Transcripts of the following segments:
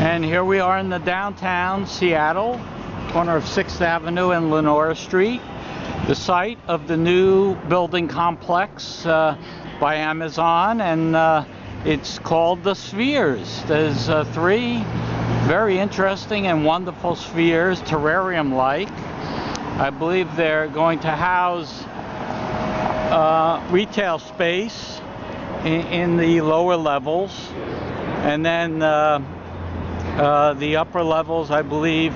And here we are in the downtown Seattle, corner of 6th Avenue and Lenora Street, the site of the new building complex by Amazon, and it's called the Spheres. There's 3 very interesting and wonderful spheres, terrarium-like. I believe they're going to house retail space in the lower levels, and then the upper levels, I believe,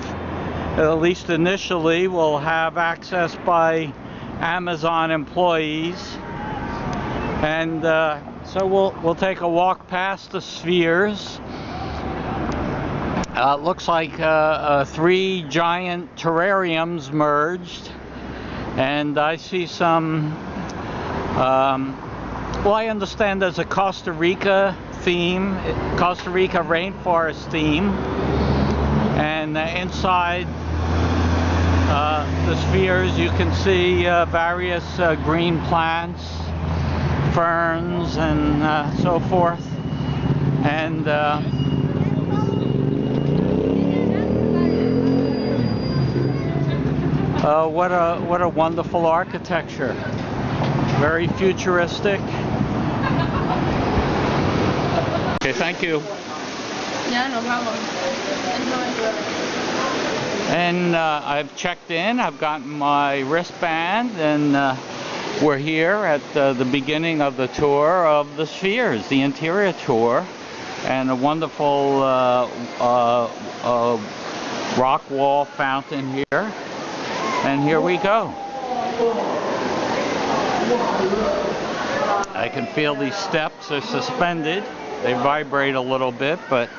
at least initially, will have access by Amazon employees. And so we'll take a walk past the spheres. It looks like 3 giant terrariums merged, and I see some well, I understand there's a Costa Rica theme, Costa Rica rainforest theme, and inside the spheres you can see various green plants, ferns, and so forth. And what a wonderful architecture, very futuristic. Okay, thank you. Yeah, no problem. And I've checked in, I've gotten my wristband, and we're here at the beginning of the tour of the Spheres, the interior tour, and a wonderful rock wall fountain here. And here we go. I can feel these steps are suspended. They vibrate a little bit, but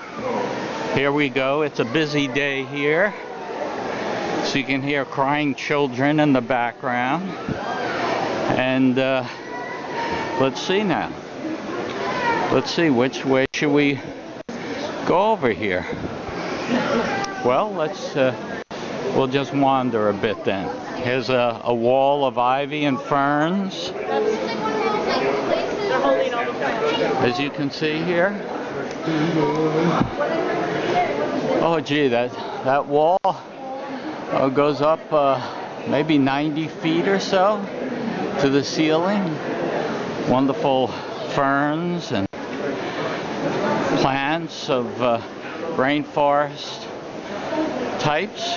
here we go. It's a busy day here. So you can hear crying children in the background. And let's see now. Let's see, which way should we go over here? Well, we'll just wander a bit then. Here's a wall of ivy and ferns, as you can see here. Oh gee, that wall goes up maybe 90 feet or so to the ceiling. Wonderful ferns and plants of rainforest types,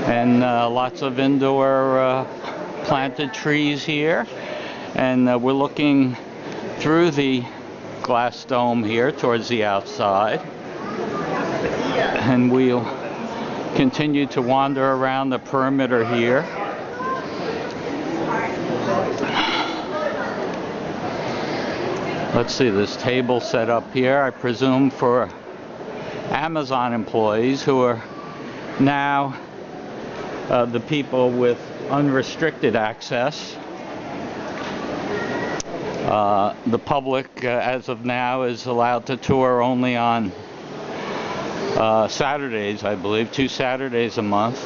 and lots of indoor planted trees here. And we're looking through the glass dome here towards the outside, and we'll continue to wander around the perimeter here. Let's see, this table set up here, I presume for Amazon employees who are now the people with unrestricted access. The public, as of now, is allowed to tour only on Saturdays, I believe, 2 Saturdays a month.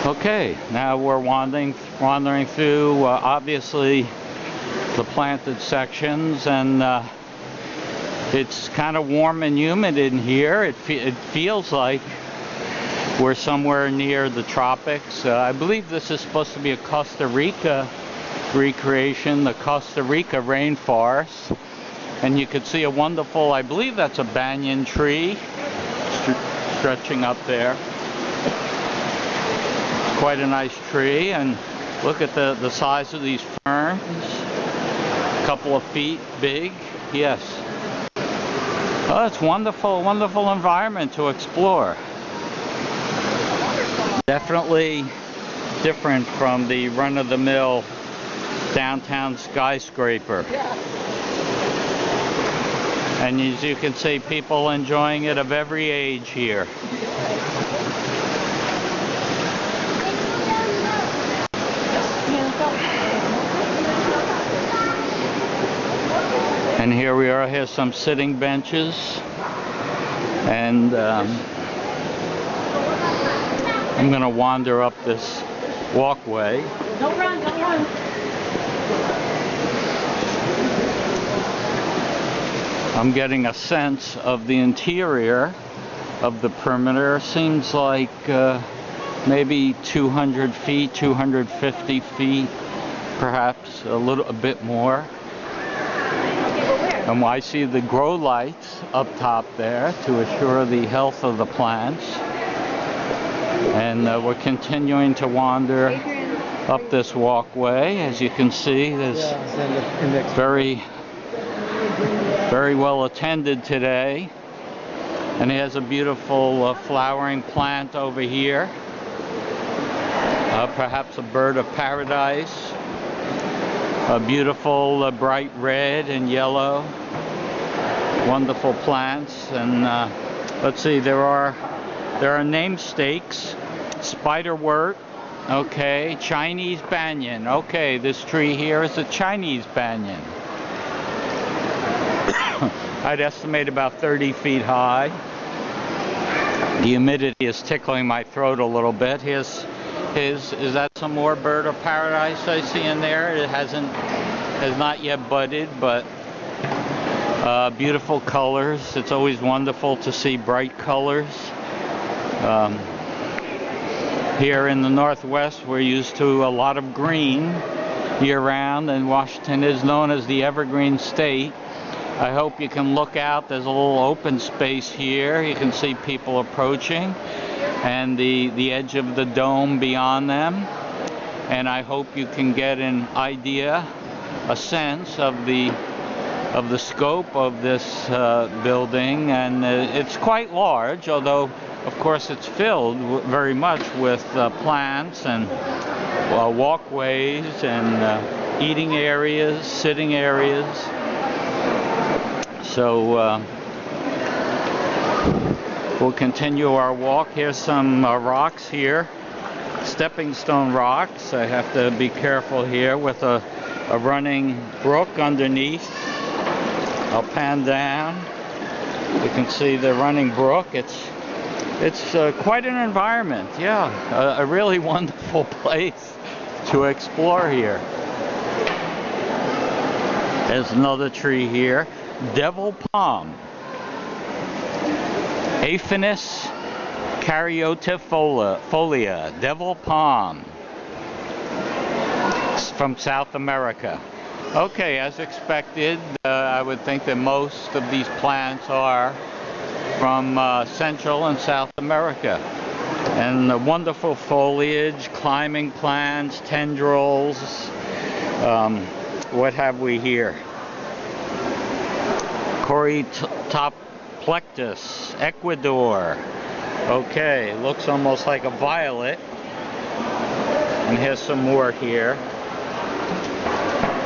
Okay, now we're wandering through, obviously, the planted sections, and it's kind of warm and humid in here. It feels like we're somewhere near the tropics. I believe this is supposed to be a Costa Rica recreation, the Costa Rica Rainforest. And you could see a wonderful, I believe that's a banyan tree stretching up there. Quite a nice tree, and look at the size of these ferns. A couple of feet big, yes. Oh, it's wonderful, wonderful environment to explore. Definitely different from the run-of-the-mill downtown skyscraper. And as you can see, people enjoying it of every age here. And here we are, here's some sitting benches, and I'm going to wander up this walkway. Don't run, don't run. I'm getting a sense of the interior of the perimeter. Seems like maybe 200 feet, 250 feet, perhaps a bit more. And I see the grow lights up top there to assure the health of the plants. And we're continuing to wander up this walkway. As you can see, there's very well attended today. And he has a beautiful flowering plant over here. Perhaps a bird of paradise. A beautiful bright red and yellow. Wonderful plants. And let's see, there are namesakes. Spiderwort. Okay, Chinese banyan. Okay, this tree here is a Chinese banyan. I'd estimate about 30 feet high. The humidity is tickling my throat a little bit. Is that some more bird of paradise I see in there? It has not yet budded, but beautiful colors. It's always wonderful to see bright colors. Here in the Northwest, we're used to a lot of green year-round, and Washington is known as the Evergreen State. I hope you can look out. There's a little open space here. You can see people approaching, and the edge of the dome beyond them. And I hope you can get an idea, a sense of the scope of this building. And it's quite large, although of course it's filled very much with plants and walkways and eating areas, sitting areas. So we'll continue our walk. Here's some rocks here, stepping stone rocks. I have to be careful here with a running brook underneath. I'll pan down. You can see the running brook. It's quite an environment. Yeah, a really wonderful place to explore here. There's another tree here. Devil palm, Aphanus caryatifolia, devil palm. It's from South America. Okay, as expected, I would think that most of these plants are from Central and South America. And the wonderful foliage, climbing plants, tendrils. What have we here? Treetop plectus, Ecuador. Okay, looks almost like a violet. And here's some more here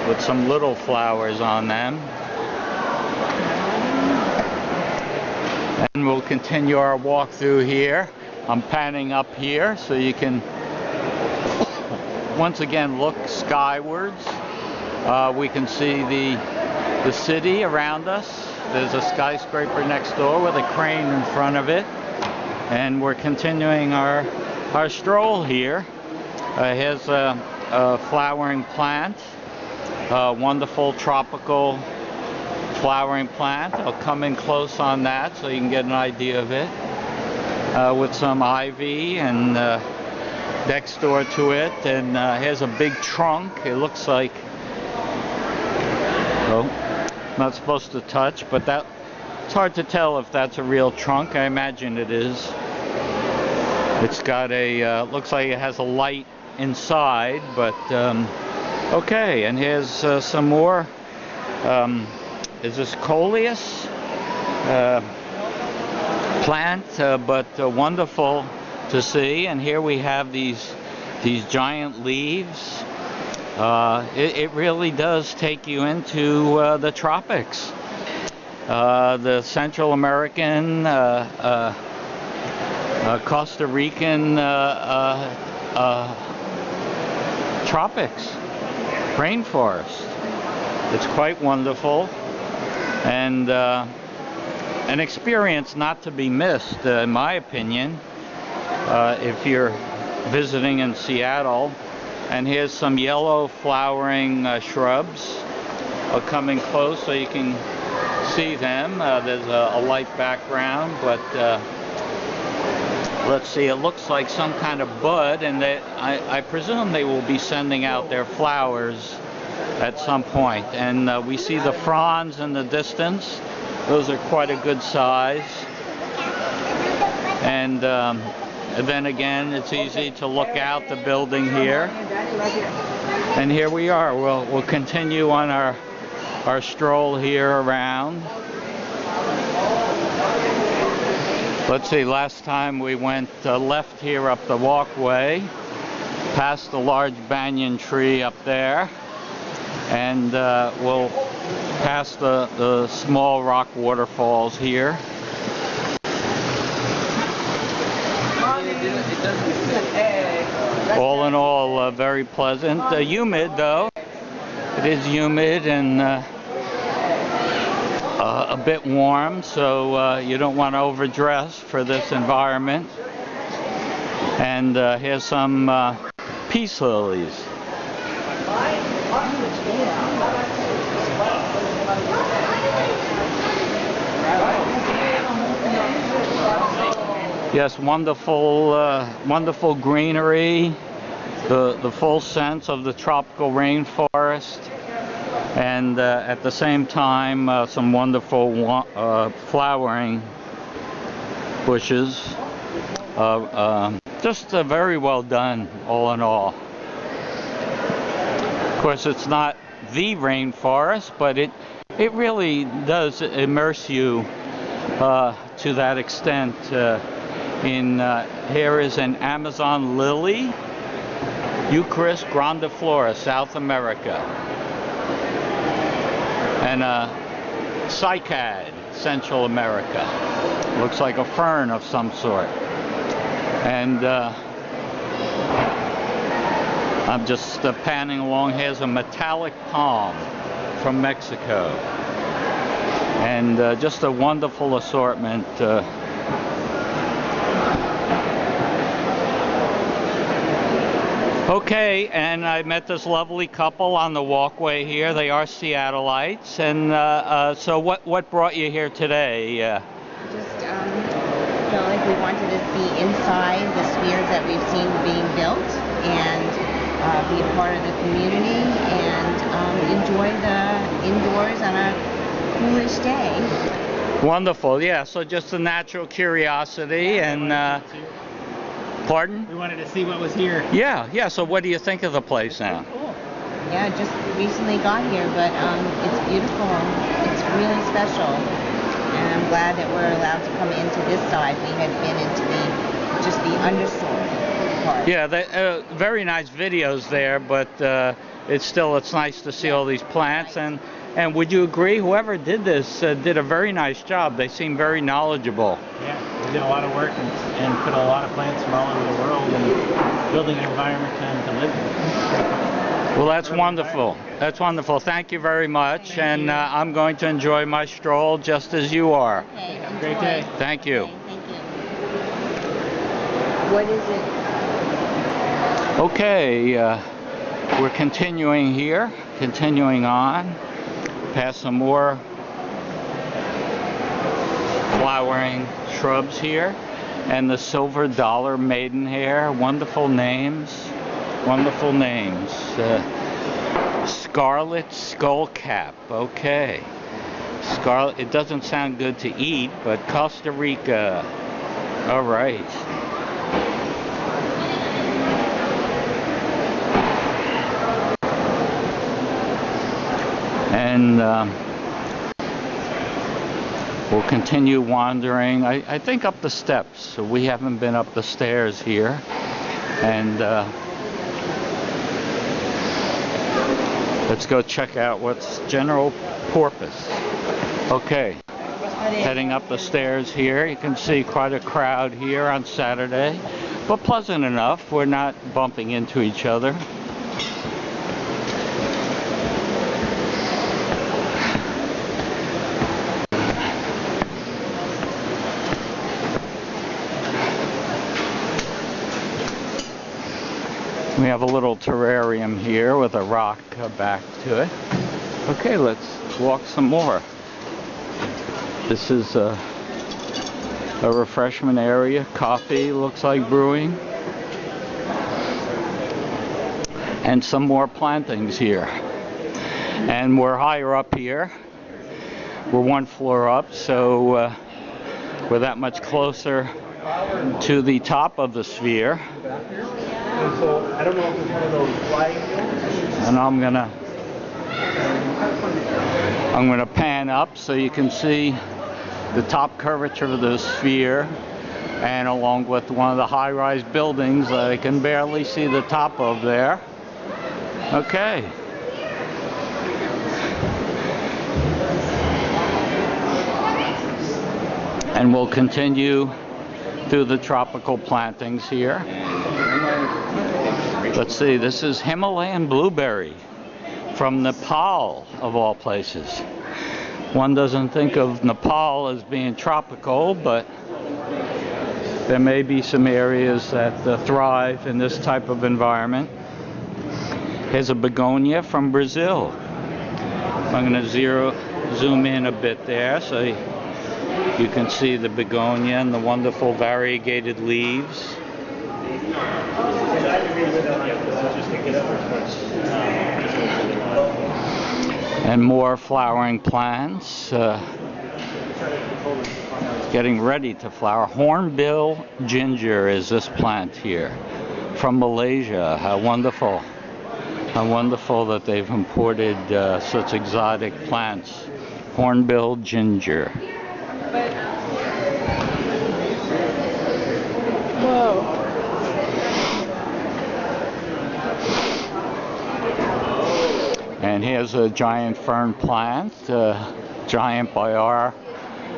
with some little flowers on them. And we'll continue our walk through here. I'm panning up here so you can once again look skywards. We can see the city around us. There's a skyscraper next door with a crane in front of it. And we're continuing our stroll here. Here's a flowering plant. Wonderful tropical flowering plant. I'll come in close on that so you can get an idea of it. With some ivy and next door to it. And here's a big trunk. It looks like... Oh. Not supposed to touch, but it's hard to tell if that's a real trunk. I imagine it is. It's got looks like it has a light inside, but okay. And here's some more. Is this coleus plant? But wonderful to see. And here we have these giant leaves. It really does take you into the tropics. The Central American, Costa Rican tropics, rainforest. It's quite wonderful, and an experience not to be missed, in my opinion, if you're visiting in Seattle. And here's some yellow flowering shrubs coming close so you can see them. There's a light background, but let's see, it looks like some kind of bud, and I presume they will be sending out their flowers at some point. And we see the fronds in the distance. Those are quite a good size. And then again, it's easy to look out the building here. And here we are. We'll continue on our stroll here around. Let's see, last time we went left here up the walkway, past the large banyan tree up there, and we'll pass the small rock waterfalls here. All in all, very pleasant. Humid though. It is humid and a bit warm, so you don't want to overdress for this environment. And here's some peace lilies. Yes, wonderful, wonderful greenery, the full sense of the tropical rainforest, and at the same time some wonderful flowering bushes. Just very well done, all in all. Of course, it's not the rainforest, but it really does immerse you to that extent. Here is an Amazon lily, Eucharis grandiflora, South America, and a cycad, Central America. Looks like a fern of some sort. And I'm just panning along. Here's a metallic palm from Mexico, and just a wonderful assortment. Okay, and I met this lovely couple on the walkway here. They are Seattleites, and so what brought you here today? Just felt like we wanted to be inside the spheres that we've seen being built, and be a part of the community, and enjoy the indoors on a coolish day. Wonderful, yeah. So just a natural curiosity, and pardon? We wanted to see what was here. Yeah. So what do you think of the place now? Cool. Yeah, just recently got here, but it's beautiful. It's really special, and I'm glad that we're allowed to come into this side. We had been into the understory part. Yeah, very nice videos there, but it's nice to see all these plants. And would you agree, whoever did this did a very nice job? They seem very knowledgeable. Yeah, they did a lot of work and put a lot of plants from all over the world and building an environment to live in. Well, that's wonderful. That's wonderful. Thank you very much. And I'm going to enjoy my stroll just as you are. Okay, Have a great day. Thank you. Okay, thank you. What is it? Okay, we're continuing here, continuing on, past some more flowering shrubs here, and the silver dollar maidenhair. Wonderful names, wonderful names. Scarlet skullcap. Okay, scarlet. It doesn't sound good to eat, but Costa Rica. All right. And we'll continue wandering, I think up the steps. So we haven't been up the stairs here. And let's go check out what's general purpose. Okay, heading up the stairs here. You can see quite a crowd here on Saturday, but pleasant enough. We're not bumping into each other. We have a little terrarium here with a rock back to it. Okay, let's walk some more. This is a refreshment area. Coffee looks like brewing. And some more plantings here. And we're higher up here. We're one floor up, so we're that much closer to the top of the sphere. And I'm gonna pan up so you can see the top curvature of the sphere, and along with one of the high-rise buildings that I can barely see the top of there. Okay. And we'll continue through the tropical plantings here. Let's see, this is Himalayan Blueberry from Nepal, of all places. One doesn't think of Nepal as being tropical, but there may be some areas that thrive in this type of environment. Here's a begonia from Brazil. I'm going to zoom in a bit there so you can see the begonia and the wonderful variegated leaves. And more flowering plants getting ready to flower. Hornbill Ginger is this plant here from Malaysia. How wonderful. How wonderful that they've imported such exotic plants. Hornbill Ginger. Whoa. And here's a giant fern plant, giant by our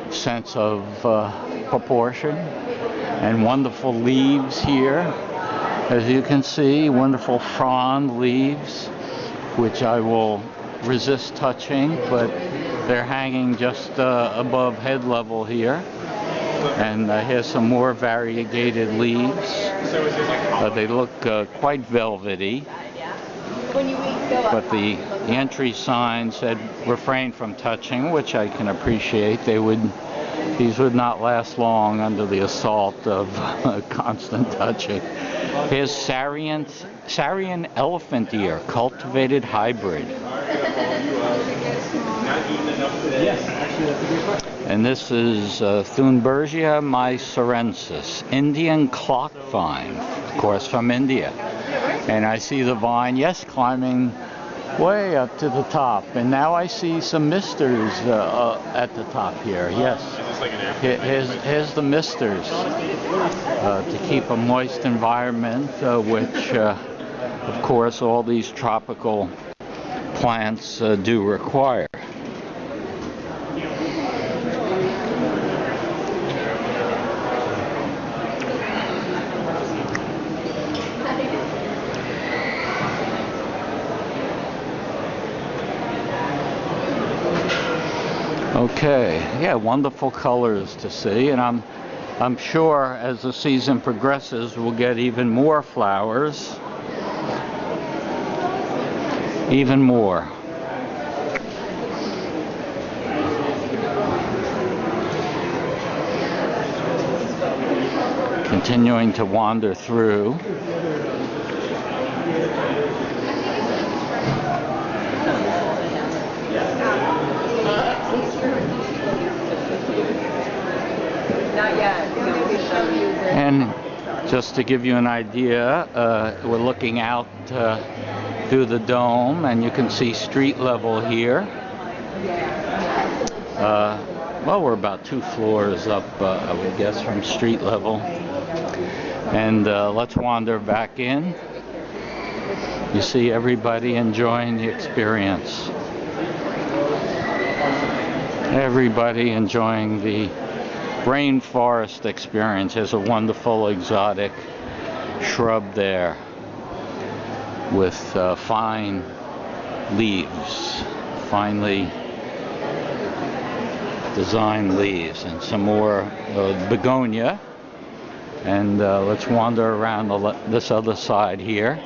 sense of proportion, and wonderful leaves here. As you can see, wonderful frond leaves, which I will resist touching, but they're hanging just above head level here. And here's some more variegated leaves. They look quite velvety. But the entry sign said refrain from touching, which I can appreciate. These would not last long under the assault of constant touching. Here's Sarian elephant ear, cultivated hybrid. And this is Thunbergia mysorensis, Indian clock vine, of course from India. And I see the vine, yes, climbing way up to the top. And now I see some misters at the top here, yes. Here's the misters to keep a moist environment, which, of course, all these tropical plants do require. Okay, yeah, wonderful colors to see, and I'm sure as the season progresses we'll get even more flowers, even more. Continuing to wander through. And just to give you an idea, we're looking out through the dome, and you can see street level here. Well, we're about 2 floors up, I would guess, from street level. And let's wander back in. You see everybody enjoying the experience. Everybody enjoying the Rainforest experience. There's a wonderful exotic shrub there with fine leaves, finely designed leaves, and some more begonia. And let's wander around this other side here.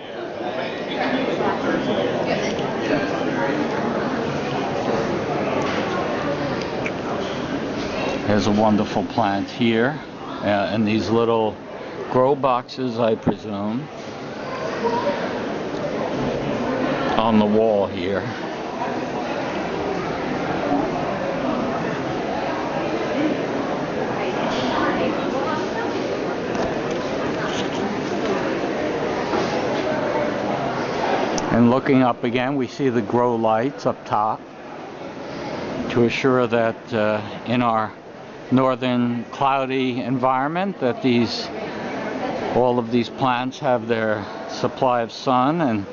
There's a wonderful plant here, in these little grow boxes, I presume, on the wall here. And looking up again, we see the grow lights up top to assure that in our northern cloudy environment that all of these plants have their supply of sun. And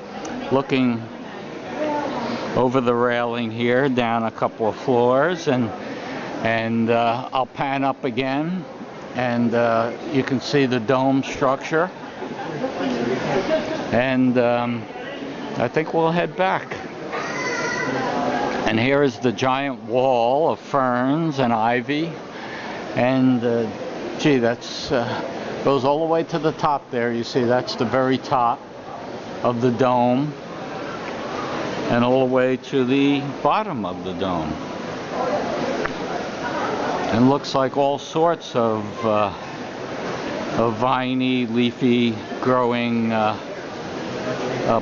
looking over the railing here down a couple of floors, and I'll pan up again, and you can see the dome structure, and I think we'll head back. And here is the giant wall of ferns and ivy, and gee, that's goes all the way to the top there. You see, that's the very top of the dome, and all the way to the bottom of the dome. And looks like all sorts of viney, leafy, growing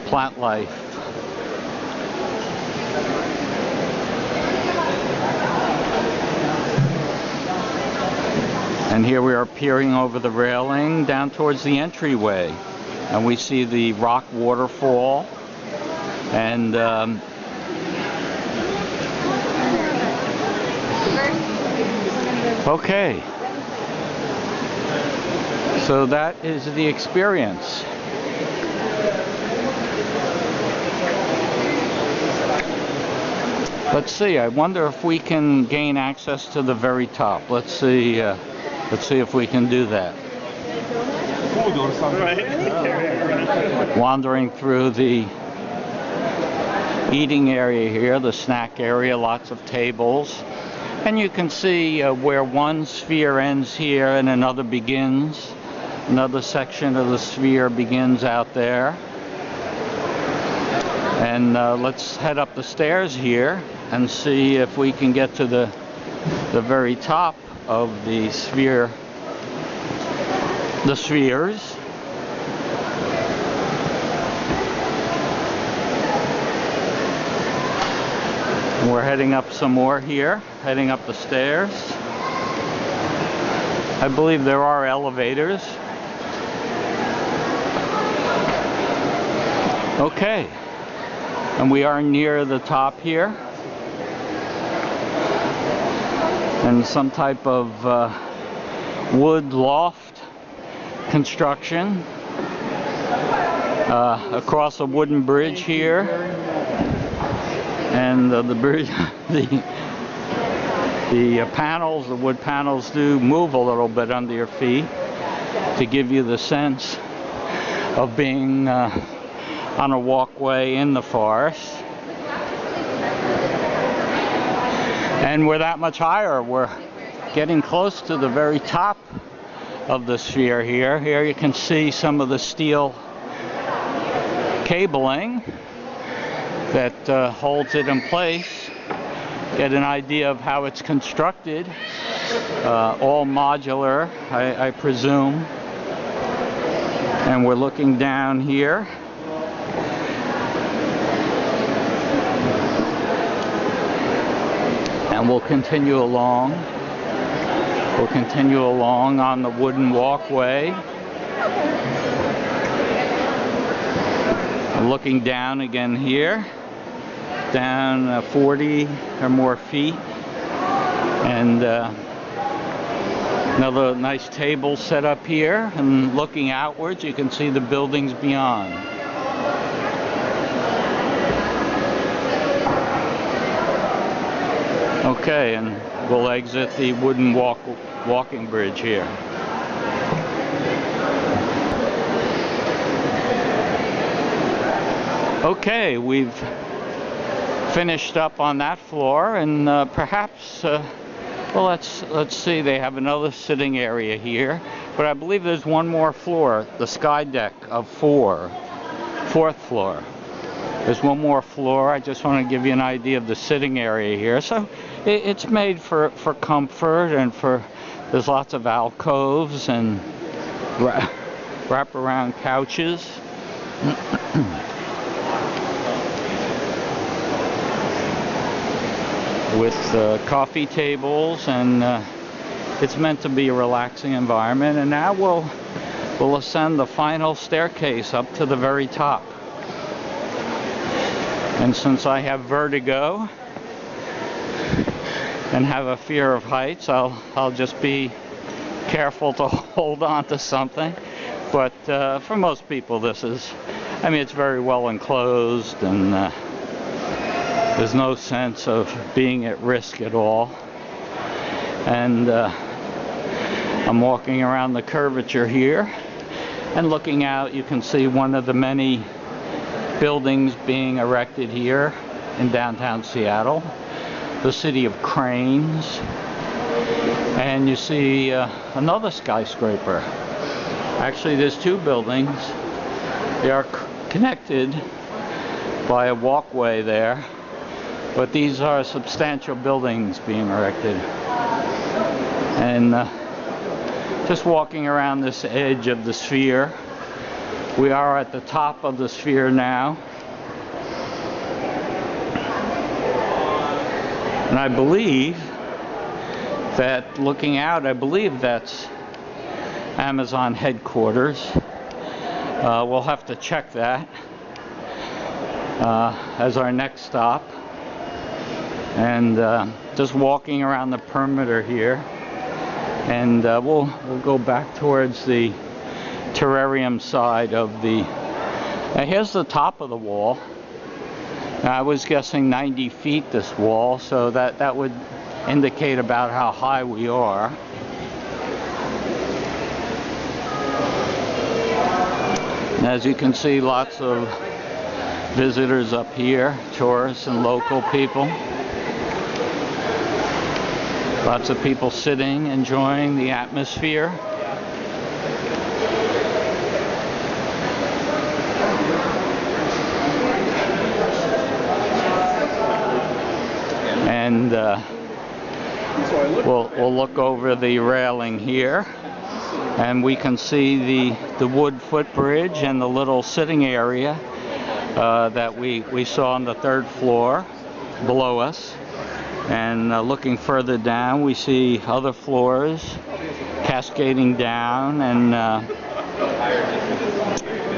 plant life. And here we are peering over the railing down towards the entryway, and we see the rock waterfall, and okay, so that is the experience. Let's see, I wonder if we can gain access to the very top. Let's see if we can do that. Wandering through the eating area here, the snack area, lots of tables. And you can see where one sphere ends here and another begins. Another section of the sphere begins out there. And let's head up the stairs here and see if we can get to the very top of the sphere, the spheres. And we're heading up some more here, heading up the stairs. I believe there are elevators. Okay, and we are near the top here, and some type of wood loft construction across a wooden bridge here, and the bridge, the panels, the wood panels do move a little bit under your feet to give you the sense of being on a walkway in the forest. And we're that much higher. We're getting close to the very top of the sphere here. Here you can see some of the steel cabling that holds it in place. Get an idea of how it's constructed. All modular, I presume. And we're looking down here. And we'll continue along. We'll continue along on the wooden walkway. Looking down again here. Down 40 or more feet. And another nice table set up here. And looking outwards, you can see the buildings beyond. Okay, and we'll exit the wooden walking bridge here. Okay, we've finished up on that floor, and perhaps, well, let's see. They have another sitting area here, but I believe there's one more floor, the sky deck of fourth floor. There's one more floor. I just want to give you an idea of the sitting area here. So it's made for comfort and there's lots of alcoves and wrap-around couches. With coffee tables, and it's meant to be a relaxing environment. And now we'll ascend the final staircase up to the very top. And since I have vertigo and have a fear of heights, I'll just be careful to hold on to something. But for most people, it's very well enclosed, and there's no sense of being at risk at all. And I'm walking around the curvature here, and looking out, you can see one of the many buildings being erected here in downtown Seattle, the city of cranes. And you see another skyscraper. Actually, there's two buildings. They are connected by a walkway there, but these are substantial buildings being erected. And just walking around this edge of the sphere, we are at the top of the sphere now. And I believe that, looking out, I believe that's Amazon headquarters. We'll have to check that as our next stop. And just walking around the perimeter here, and we'll go back towards the terrarium side of the. Now here's the top of the wall. Now, I was guessing 90 feet this wall, so that would indicate about how high we are. And as you can see, lots of visitors up here, tourists and local people. Lots of people sitting, enjoying the atmosphere. And we'll look over the railing here, and we can see the wood footbridge and the little sitting area that we saw on the third floor below us. And looking further down, we see other floors cascading down, and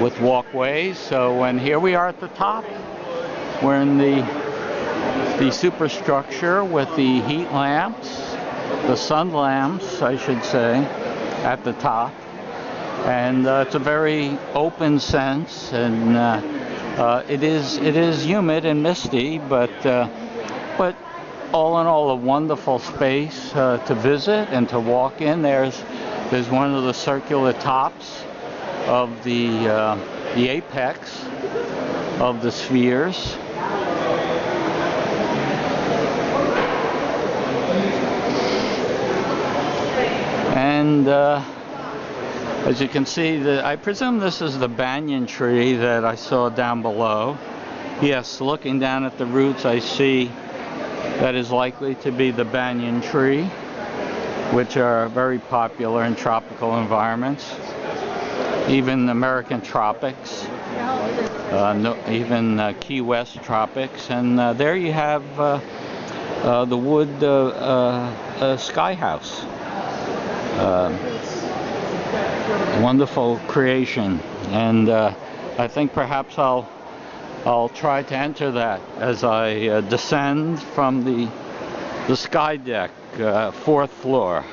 with walkways. So, and here we are at the top. We're in the superstructure with the heat lamps, the sun lamps, I should say, at the top. And it's a very open sense, and it is humid and misty, but all in all, a wonderful space to visit and to walk in. There's one of the circular tops of the apex of the spheres. And as you can see, I presume this is the banyan tree that I saw down below. Yes, looking down at the roots, I see that is likely to be the banyan tree, which are very popular in tropical environments, even the American tropics, even Key West tropics. And there you have the wood sky house. Wonderful creation, and I think perhaps I'll try to enter that as I descend from the sky deck, 4th floor.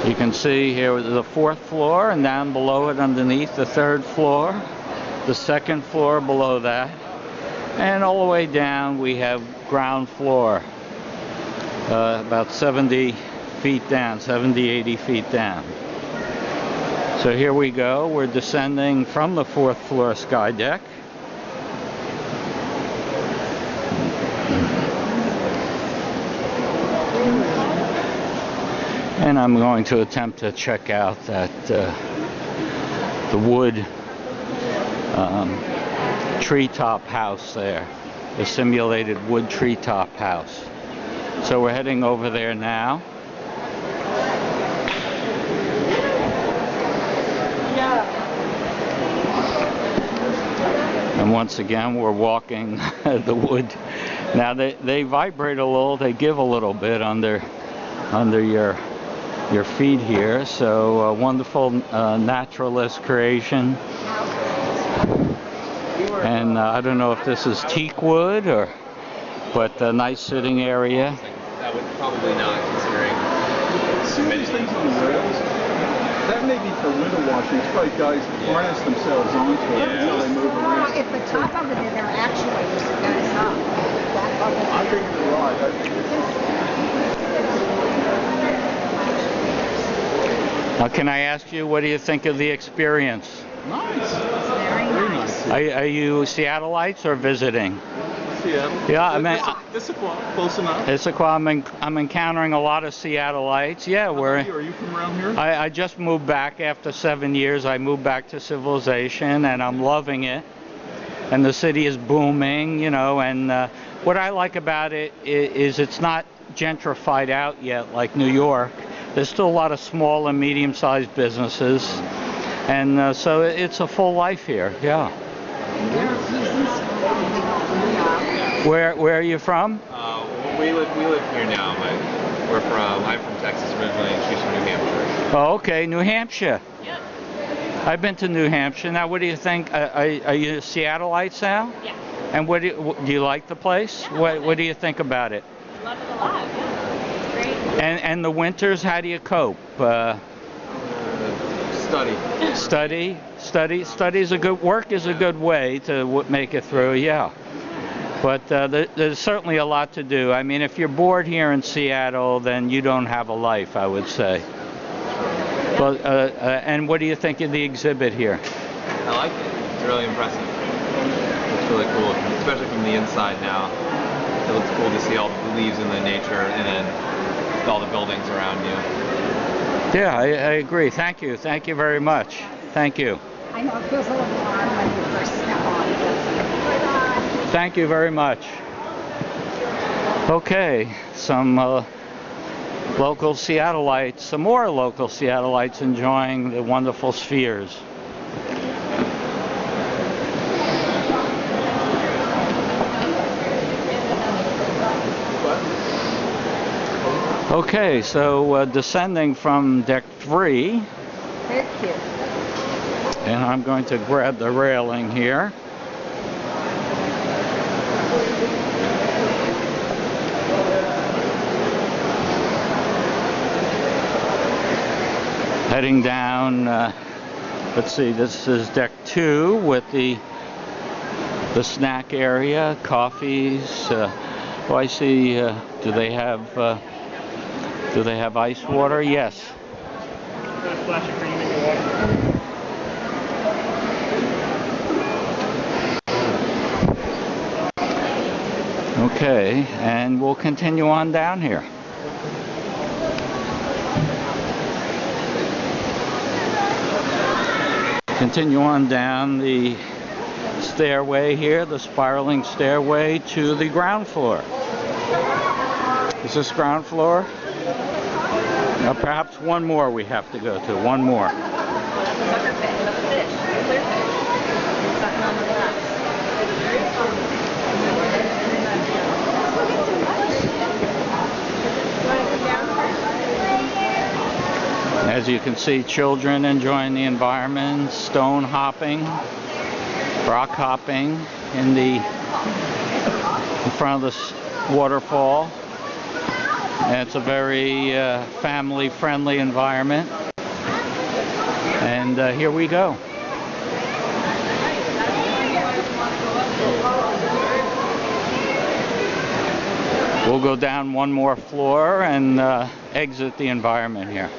You can see here the 4th floor, and down below it underneath the 3rd floor, the 2nd floor below that, and all the way down we have ground floor, about 70 feet down, 70, 80 feet down. So here we go, we're descending from the 4th floor sky deck. And I'm going to attempt to check out that the wood treetop house there, the simulated wood treetop house. So we're heading over there now. And once again, we're walking the wood. Now they vibrate a little, they give a little bit under your feet here. So a wonderful naturalist creation. And I don't know if this is teak wood but a nice sitting area. That would probably not, considering Some of these things on the rails, that may be for window washing. It's probably guys harness themselves onto it until they move around. If the top of it is there actuators that goes up, I think you're right. Now, can I ask you, what do you think of the experience? Nice. very nice. Are you Seattleites or visiting? Seattle. Yeah, I mean, Issaquah, close enough. Issaquah, I'm encountering a lot of Seattleites. Yeah, Are you from around here? I just moved back after 7 years. I moved back to civilization, and I'm loving it. And the city is booming, you know. And what I like about it is it's not gentrified out yet like New York. There's still a lot of small and medium-sized businesses, and so it's a full life here. Yeah. Where are you from? we live here now, but I'm from Texas originally, and she's from New Hampshire. Oh, okay, New Hampshire. Yep. I've been to New Hampshire. Now, what do you think? Are you Seattleites now? Yeah. And what do you like the place? Yeah, What do you think about it? Love it a lot. Yeah. It's great. And the winters, how do you cope? Study. Study's a good work is a good way to make it through. Yeah. But there's certainly a lot to do. I mean, if you're bored here in Seattle, then you don't have a life, I would say. Well, and what do you think of the exhibit here? I like it. It's really impressive. It's really cool, especially from the inside now. It looks cool to see all the leaves and the nature, and then all the buildings around you. Yeah, I agree. Thank you. Thank you very much. Thank you. I know it feels a little warm when you first step on it. Thank you very much. Okay, some local Seattleites, some more local Seattleites enjoying the wonderful spheres. Okay, so descending from deck 3, Very cute. and I'm going to grab the railing here. Heading down, let's see, this is deck 2 with the snack area, coffees. Oh, I see. Do they have ice water? Yes. Got a splash of cream in your water. Okay, and we'll continue on down here. Continue on down the stairway here, the spiraling stairway to the ground floor. Is this ground floor? Now perhaps one more we have to go to, one more. Sucker fish. Fish. Clear fish. Sucking on the glass. As you can see, children enjoying the environment, stone hopping, rock hopping in front of this waterfall. And it's a very family-friendly environment. And here we go. We'll go down one more floor and exit the environment here.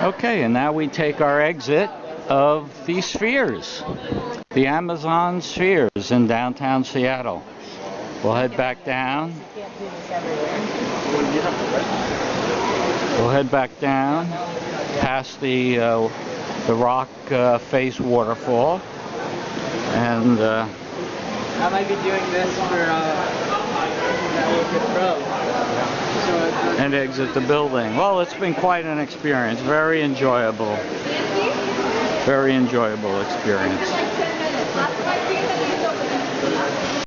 Okay, and now we take our exit of the spheres, the Amazon spheres in downtown Seattle. We'll head back down. We'll head back down past the rock face waterfall, and I might be doing this for and exit the building. Well, it's been quite an experience. Very enjoyable. Very enjoyable experience.